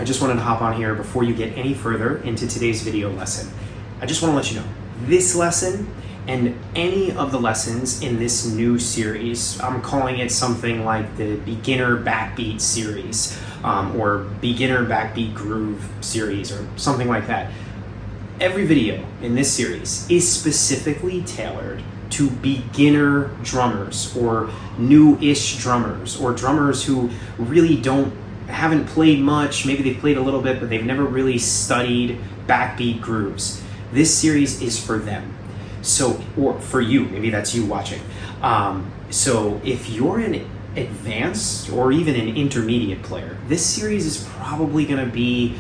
just wanted to hop on here before you get any further into today's video lesson. I just want to let you know, this lesson and any of the lessons in this new series, I'm calling it something like the beginner backbeat series, or beginner backbeat groove series, or something like that. Every video in this series is specifically tailored to beginner drummers, or new-ish drummers, or drummers who really haven't played much. Maybe they've played a little bit, but they've never really studied backbeat grooves. This series is for them. So, or for you, maybe that's you watching. So if you're an advanced or even an intermediate player, this series is probably going to be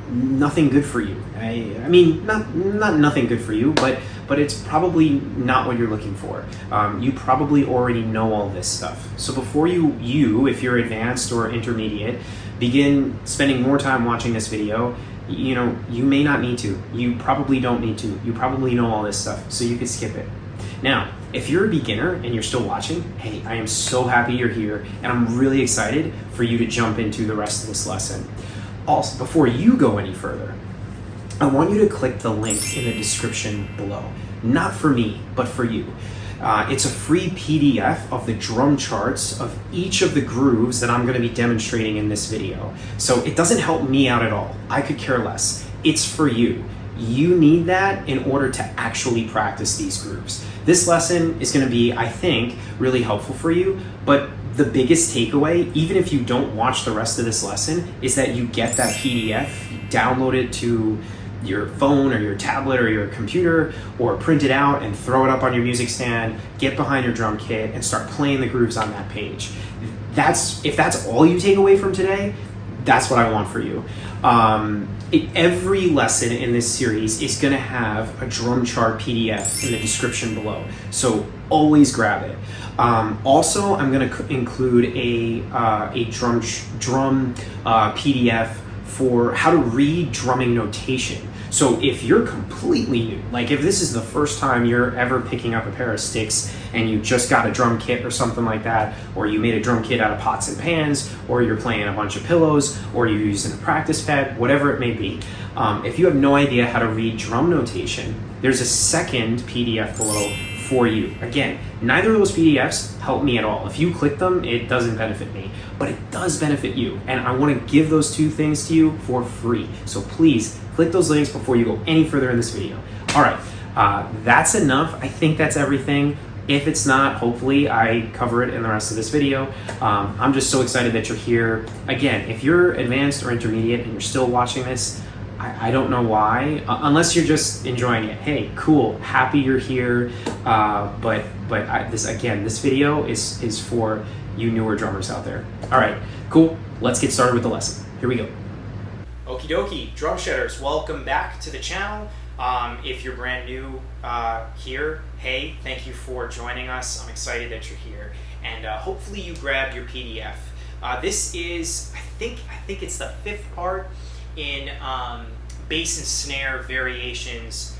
nothing good for you. I mean, not nothing good for you, but it's probably not what you're looking for. You probably already know all this stuff. So before you, if you're advanced or intermediate, begin spending more time watching this video, you may not need to. You probably don't need to. You probably know all this stuff, so you can skip it. Now, if you're a beginner and you're still watching, hey, I am so happy you're here, and I'm really excited for you to jump into the rest of this lesson. Also, before you go any further, I want you to click the link in the description below. Not for me, but for you. It's a free PDF of the drum charts of each of the grooves that I'm going to be demonstrating in this video. So it doesn't help me out at all. I could care less. It's for you. You need that in order to actually practice these grooves. This lesson is going to be, I think, really helpful for you, but the biggest takeaway, even if you don't watch the rest of this lesson, is that you get that PDF, download it to your phone or your tablet or your computer, or print it out and throw it up on your music stand, get behind your drum kit and start playing the grooves on that page. If that's all you take away from today, that's what I want for you. Every lesson in this series is going to have a drum chart PDF in the description below, so always grab it. Also, I'm going to include a drum PDF for how to read drumming notation. So if you're completely new, like if this is the first time you're ever picking up a pair of sticks and you just got a drum kit or something like that, or you made a drum kit out of pots and pans, or you're playing a bunch of pillows, or you're using a practice pad, whatever it may be, if you have no idea how to read drum notation, there's a second PDF below for you. Again, neither of those PDFs help me at all. If you click them, it doesn't benefit me, but it does benefit you. And I want to give those two things to you for free. So please click those links before you go any further in this video. All right, that's enough. I think that's everything. If it's not, hopefully I cover it in the rest of this video. I'm just so excited that you're here. Again, if you're advanced or intermediate and you're still watching this, I don't know why, unless you're just enjoying it. Hey, cool, happy you're here. But this video is for you newer drummers out there. All right, cool. Let's get started with the lesson. Here we go. Okie dokie, drum shedders, welcome back to the channel. If you're brand new here, hey, thank you for joining us. I'm excited that you're here, and hopefully you grabbed your PDF. This is, I think it's the 5th part in bass and snare variations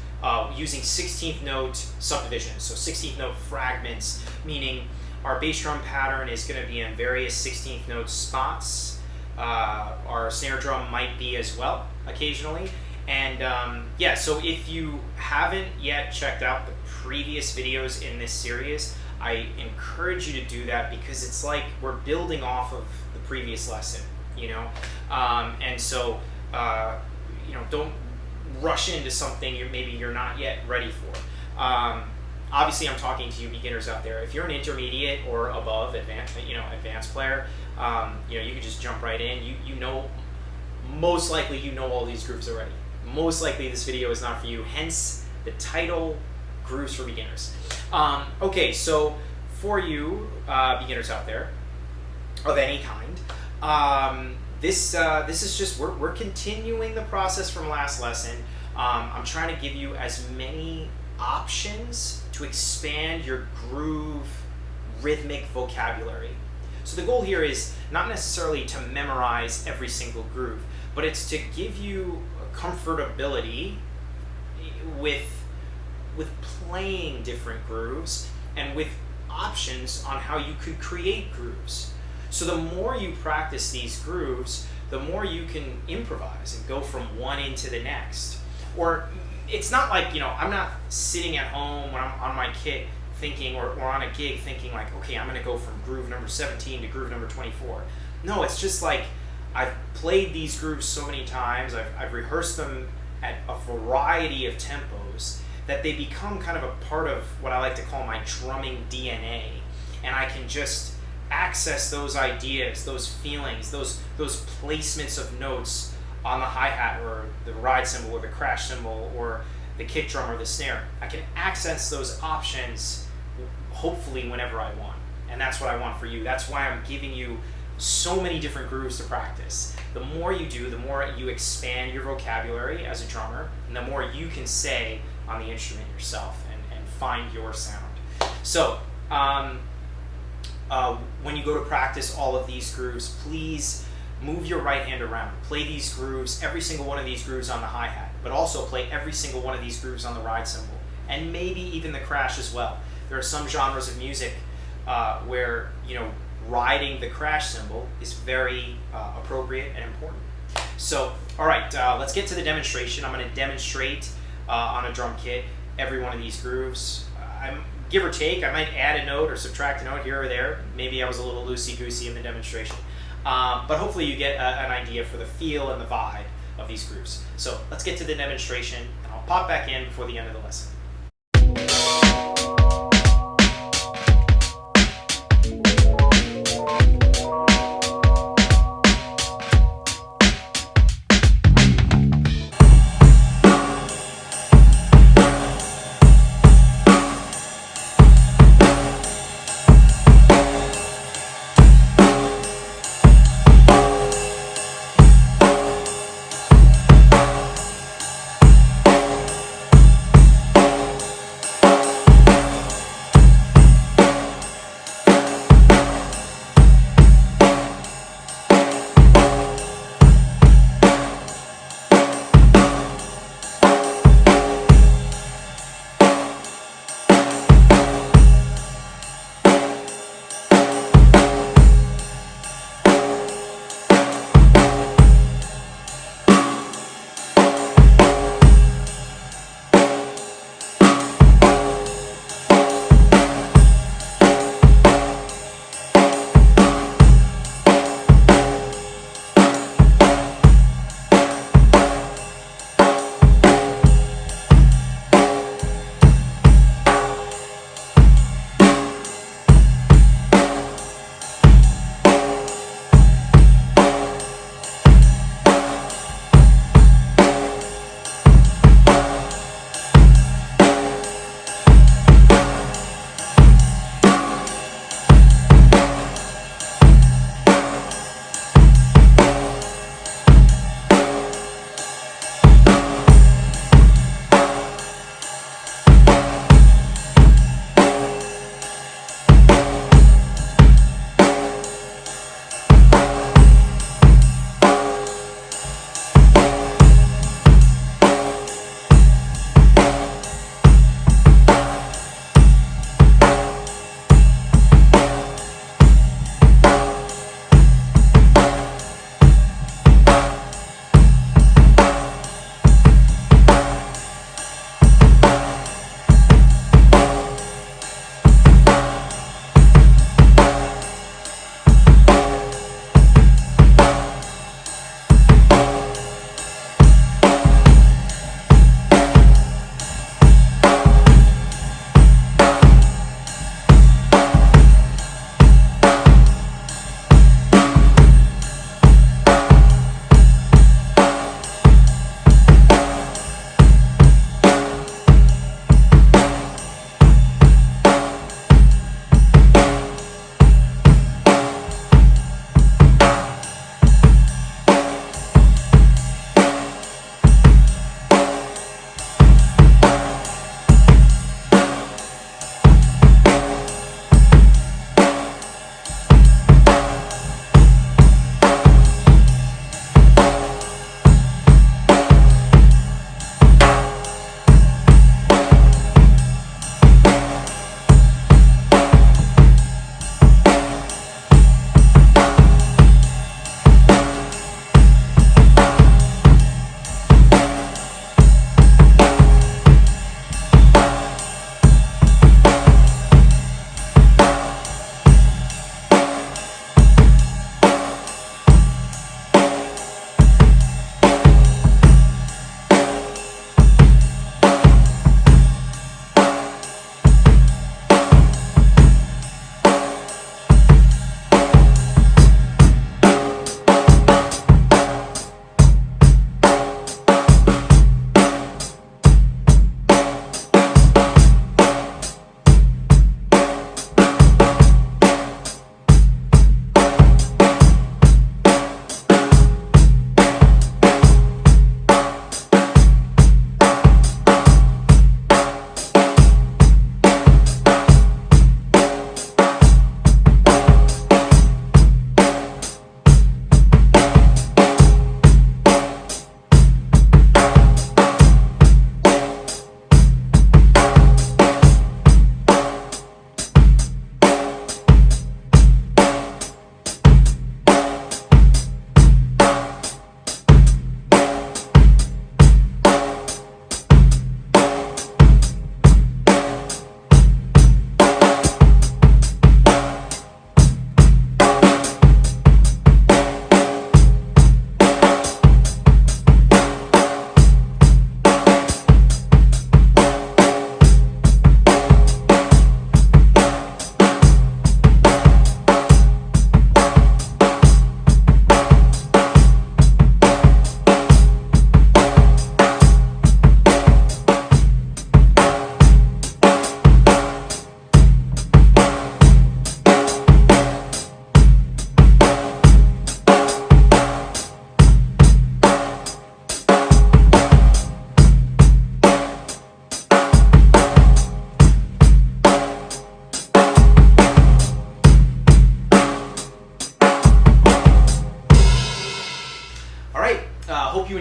using 16th note subdivisions, so 16th note fragments, meaning our bass drum pattern is going to be in various 16th note spots. Our snare drum might be as well occasionally, and yeah, so if you haven't yet checked out the previous videos in this series, I encourage you to do that, because it's like we're building off of the previous lesson, and so don't rush into something maybe you're not yet ready for. Obviously, I'm talking to you beginners out there. If you're an intermediate or above advanced player, you can just jump right in. Most likely you know all these grooves already. Most likely this video is not for you, hence the title, Grooves for Beginners. Okay, so for you beginners out there of any kind, this is just, we're continuing the process from last lesson. I'm trying to give you as many options to expand your groove rhythmic vocabulary. So the goal here is not necessarily to memorize every single groove, but it's to give you comfortability with playing different grooves and with options on how you could create grooves. So the more you practice these grooves, the more you can improvise and go from one into the next. Or it's not like, I'm not sitting at home when I'm on my kit thinking, or on a gig thinking like, okay, I'm going to go from groove number 17 to groove number 24. No, it's just like I've played these grooves so many times, I've rehearsed them at a variety of tempos, that they become kind of a part of what I like to call my drumming DNA. And I can just access those ideas, those feelings, those placements of notes on the hi-hat or the ride cymbal or the crash cymbal or the kick drum or the snare. I can access those options hopefully whenever I want. And that's what I want for you. That's why I'm giving you so many different grooves to practice. The more you do, the more you expand your vocabulary as a drummer, and the more you can say on the instrument yourself and find your sound. So when you go to practice all of these grooves, please move your right hand around. Play these grooves, every single one of these grooves on the hi-hat, but also play every single one of these grooves on the ride cymbal, and maybe even the crash as well. There are some genres of music where riding the crash cymbal is very appropriate and important. So, all right, let's get to the demonstration. I'm going to demonstrate on a drum kit every one of these grooves. Give or take, I might add a note or subtract a note here or there. Maybe I was a little loosey-goosey in the demonstration. But hopefully you get an idea for the feel and the vibe of these grooves. So let's get to the demonstration, and I'll pop back in before the end of the lesson.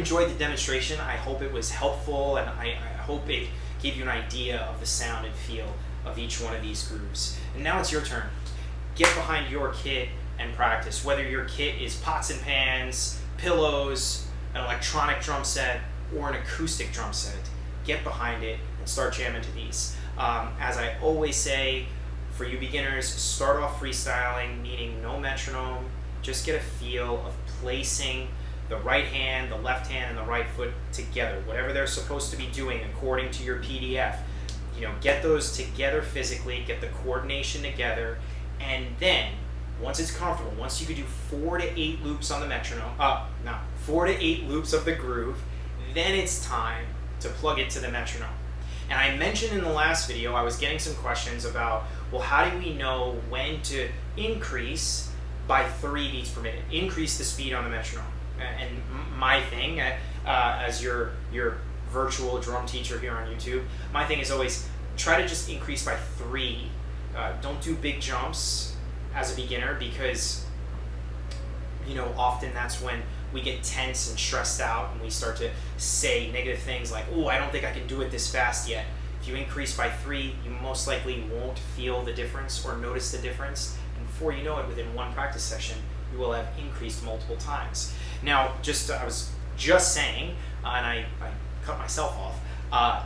enjoyed the demonstration. I hope it was helpful, and I hope it gave you an idea of the sound and feel of each one of these grooves. And now it's your turn. Get behind your kit and practice. Whether your kit is pots and pans, pillows, an electronic drum set, or an acoustic drum set, get behind it and start jamming to these. As I always say, for you beginners, start off freestyling, meaning no metronome. Just get a feel of placing the right hand, the left hand, and the right foot together, whatever they're supposed to be doing according to your PDF. You know, get those together physically, get the coordination together, and then once it's comfortable, once you could do 4 to 8 loops on the metronome, 4 to 8 loops of the groove, then it's time to plug it to the metronome. And I mentioned in the last video, I was getting some questions about, well, how do we know when to increase by 3 beats per minute, increase the speed on the metronome? And my thing, as your virtual drum teacher here on YouTube, my thing is always try to just increase by 3. Don't do big jumps as a beginner, because you know, often that's when we get tense and stressed out and we start to say negative things like, oh, I don't think I can do it this fast yet. If you increase by 3, you most likely won't feel the difference or notice the difference, and before you know it, within 1 practice session, you will have increased multiple times. Now, I was just saying, and I cut myself off,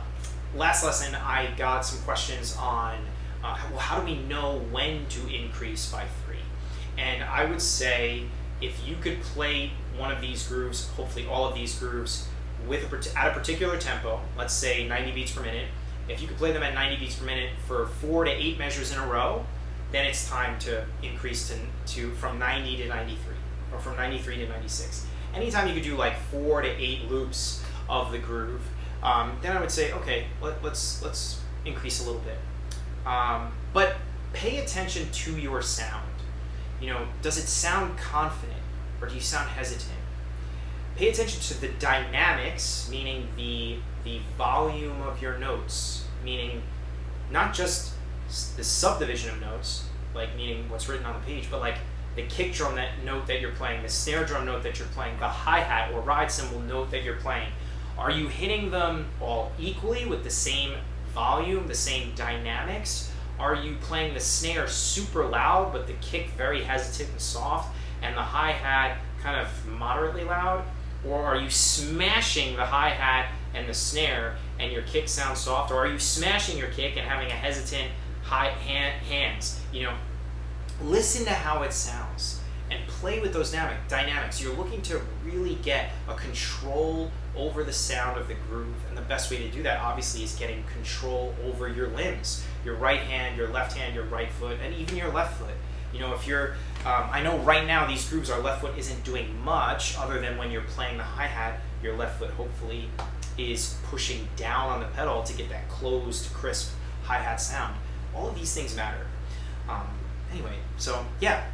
last lesson I got some questions on, well, how do we know when to increase by 3? And I would say, if you could play one of these grooves, hopefully all of these grooves, at a particular tempo, let's say 90 beats per minute, if you could play them at 90 beats per minute for 4 to 8 measures in a row, then it's time to increase from 90 to 93, or from 93 to 96. Anytime you could do like 4 to 8 loops of the groove, then I would say, okay, let's increase a little bit. But pay attention to your sound. You know, does it sound confident, or do you sound hesitant? Pay attention to the dynamics, meaning the volume of your notes, meaning not just the subdivision of notes, like meaning what's written on the page, but like the kick drum note that you're playing, the snare drum note that you're playing, the hi-hat or ride cymbal note that you're playing. Are you hitting them all equally with the same volume, the same dynamics? Are you playing the snare super loud, but the kick very hesitant and soft, and the hi-hat kind of moderately loud? Or are you smashing the hi-hat and the snare, and your kick sounds soft? Or are you smashing your kick and having a hesitant hands? You know, listen to how it sounds and play with those dynamics. You're looking to really get a control over the sound of the groove, and the best way to do that obviously is getting control over your limbs, your right hand, your left hand, your right foot, and even your left foot. You know, if you're, I know right now these grooves, our left foot isn't doing much other than when you're playing the hi-hat, your left foot hopefully is pushing down on the pedal to get that closed, crisp hi-hat sound. All of these things matter. Anyway, so yeah,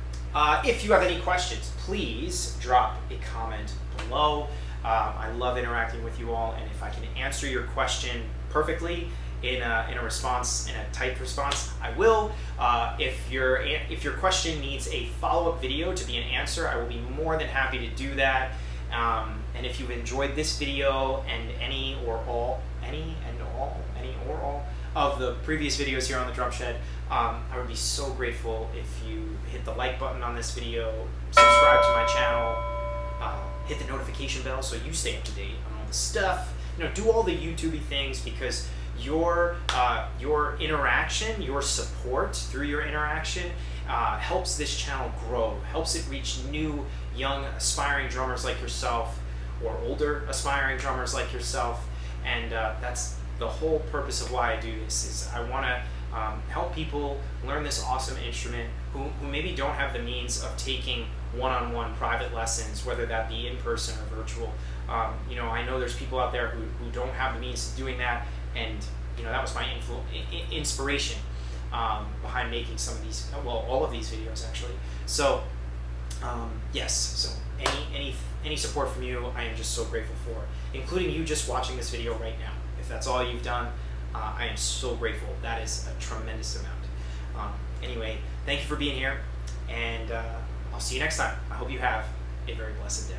if you have any questions, please drop a comment below. I love interacting with you all, and if I can answer your question perfectly in a response, in a typed response, I will. If your question needs a follow-up video to be an answer, I will be more than happy to do that. And if you've enjoyed this video and any or all of the previous videos here on the Drum Shed, I would be so grateful if you hit the like button on this video, subscribe to my channel, hit the notification bell so you stay up to date on all the stuff. You know, do all the YouTubey things, because your interaction, your support through your interaction helps this channel grow, helps it reach new, young, aspiring drummers like yourself, or older aspiring drummers like yourself. And that's the whole purpose of why I do this, is I want to help people learn this awesome instrument who maybe don't have the means of taking one-on-one private lessons, whether that be in person or virtual. You know, I know there's people out there who don't have the means of doing that, and you know, that was my inspiration behind making some of these, well, all of these videos actually. So yes, so any support from you, I am just so grateful for, including you just watching this video right now. If that's all you've done, I am so grateful. That is a tremendous amount. Anyway, thank you for being here, and I'll see you next time. I hope you have a very blessed day.